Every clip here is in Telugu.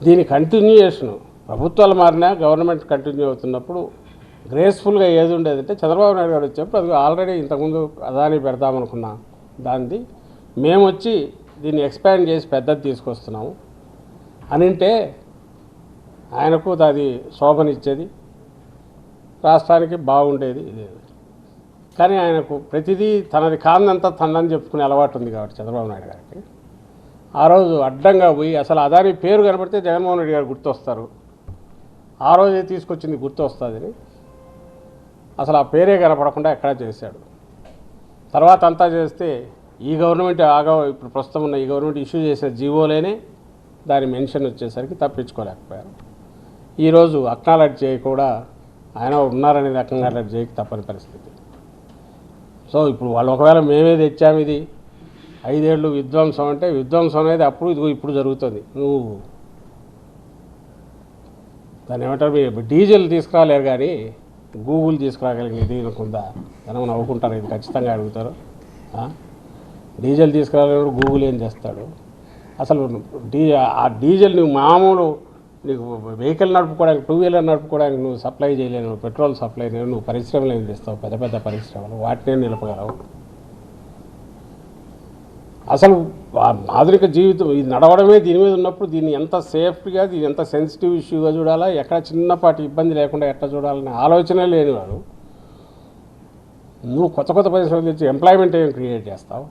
దీని కంటిన్యూయేషను ప్రభుత్వాలు మారినా గవర్నమెంట్ కంటిన్యూ అవుతున్నప్పుడు గ్రేస్ఫుల్గా ఏది ఉండేదంటే చంద్రబాబు నాయుడు గారు వచ్చేప్పుడు అది ఆల్రెడీ ఇంతకుముందు అదాని పెడదామనుకున్నాం దాన్ని మేము వచ్చి దీన్ని ఎక్స్పాండ్ చేసి పెద్దది తీసుకొస్తున్నాము అనింటే ఆయనకు అది శోభనిచ్చేది, రాష్ట్రానికి బాగుండేది. ఇది కానీ ఆయనకు ప్రతిదీ తనది కాదంతా తనని చెప్పుకునే అలవాటు ఉంది కాబట్టి చంద్రబాబు నాయుడు గారికి ఆ రోజు అడ్డంగా పోయి అసలు అదాని పేరు కనబడితే జగన్మోహన్ రెడ్డి గారు గుర్తొస్తారు, ఆ రోజే తీసుకొచ్చింది గుర్తొస్తుందని అసలు ఆ పేరే కనపడకుండా ఎక్కడా చేశాడు. తర్వాత అంతా చేస్తే ఈ గవర్నమెంట్ ఇప్పుడు ప్రస్తుతం ఉన్న ఈ గవర్నమెంట్ ఇష్యూ చేసిన జీవోలేనే దాని మెన్షన్ వచ్చేసరికి తప్పించుకోలేకపోయారు. ఈరోజు అక్నాలెడ్జ్ చేయి కూడా ఆయన ఉన్నారనేది అక్నాలెడ్జ్ చేయకి తప్పని పరిస్థితి. సో ఇప్పుడు వాళ్ళు ఒకవేళ మేమే తెచ్చాము ఇది 5 ఏళ్ళు విధ్వంసం అంటే విధ్వంసం అనేది అప్పుడు ఇదిగో ఇప్పుడు జరుగుతుంది. నువ్వు దాన్ని ఏమంటారు, డీజిల్ తీసుకురాలేరు కానీ గూగుల్ తీసుకురాగలిగింది అనుకుందా జనం నవ్వుకుంటారు. ఇది ఖచ్చితంగా అడుగుతారు. డీజిల్ తీసుకురాలేడు గూగుల్ ఏం చేస్తాడు? అసలు ఆ డీజిల్ నువ్వు మామూలు నీకు వెహికల్ నడుపుకోవడానికి 2 వీలర్ నడుపుకోవడానికి నువ్వు సప్లై చేయలేను, పెట్రోల్ సప్లై చేయలేవు, నువ్వు పరిశ్రమలు ఏం చేస్తావు? పెద్ద పెద్ద పరిశ్రమలు వాటినే నిలపగలవు. అసలు ఆధునిక జీవితం ఇది నడవడమే దీని మీద ఉన్నప్పుడు దీన్ని ఎంత సేఫ్గా, దీన్ని ఎంత సెన్సిటివ్ ఇష్యూగా చూడాలా, ఎక్కడ చిన్నపాటి ఇబ్బంది లేకుండా ఎట్లా చూడాలనే ఆలోచనే లేనివాడు నువ్వు కొత్త కొత్త పరిశ్రమలు తెచ్చి ఎంప్లాయ్మెంట్ ఏం క్రియేట్ చేస్తావు?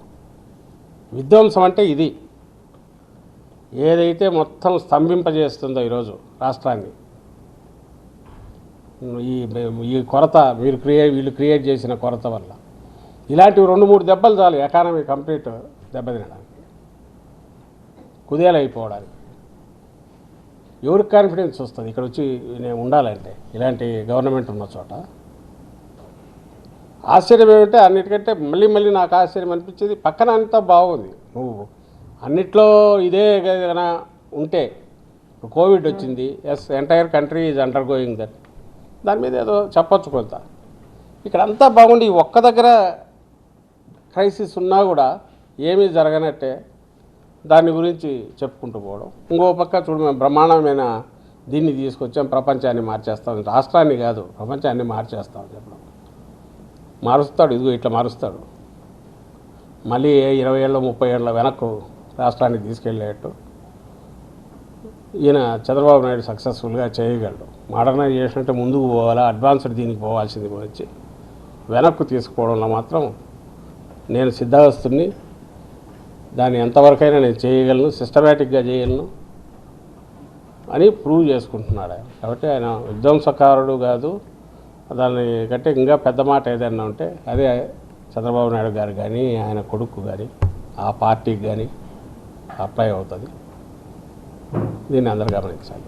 విధ్వంసం అంటే ఇది. ఏదైతే మొత్తం స్తంభింపజేస్తుందో ఈరోజు రాష్ట్రాన్ని ఈ కొరత వీళ్ళు క్రియేట్ చేసిన కొరత వల్ల ఇలాంటివి 2-3 దెబ్బలు చాలు ఎకానమీ కంప్లీట్ దెబ్బతినడానికి, కుదేలైపోవడానికి. ఎవరికి కాన్ఫిడెన్స్ వస్తుంది ఇక్కడ వచ్చి నేను ఉండాలంటే ఇలాంటి గవర్నమెంట్ ఉన్న చోట? ఆశ్చర్యం ఏమంటే అన్నిటికంటే మళ్ళీ నాకు ఆశ్చర్యం అనిపించేది పక్కన అంతా బాగుంది. నువ్వు అన్నిట్లో ఇదే ఏదైనా ఉంటే కోవిడ్ వచ్చింది, as entire country is undergoing that, దాని మీద ఏదో చెప్పచ్చు కొంత. ఇక్కడ అంతా బాగుండి ఒక్క దగ్గర క్రైసిస్ ఉన్నా కూడా ఏమీ జరగనట్టే దాని గురించి చెప్పుకుంటూ పోవడం. ఇంకో పక్క చూడు, మేము బ్రహ్మాండమైన దీన్ని తీసుకొచ్చాం, ప్రపంచాన్ని మార్చేస్తాం, రాష్ట్రాన్ని కాదు ప్రపంచాన్ని మార్చేస్తాం చెప్పడం. మారుస్తాడు, ఇదిగో ఇట్లా మారుస్తాడు. మళ్ళీ 20 ఏళ్ళ 30 ఏళ్ళ వెనక్కు రాష్ట్రాన్ని తీసుకెళ్ళేట్టు ఈయన చంద్రబాబు నాయుడు సక్సెస్ఫుల్గా చేయగలడు. మోడర్నైజేషన్ అంటే ముందుకు పోవాలా, అడ్వాన్స్డ్ దీనికి పోవాల్సింది వచ్చి వెనక్కు తీసుకుపోవడంలో మాత్రం నేను సిద్ధావస్తుని. దాన్ని ఎంతవరకైనా నేను చేయగలను, సిస్టమేటిక్గా చేయగలను అని ప్రూవ్ చేసుకుంటున్నాడు ఆయన. కాబట్టి ఆయన విధ్వంసకారుడు కాదు. దాన్ని కంటే ఇంకా పెద్ద మాట ఏదైనా ఉంటే అదే చంద్రబాబు నాయుడు గారు కానీ ఆయన కొడుకు కానీ ఆ పార్టీకి కానీ అప్లై అవుతుంది. దీన్ని అందరూ గమనించాలి.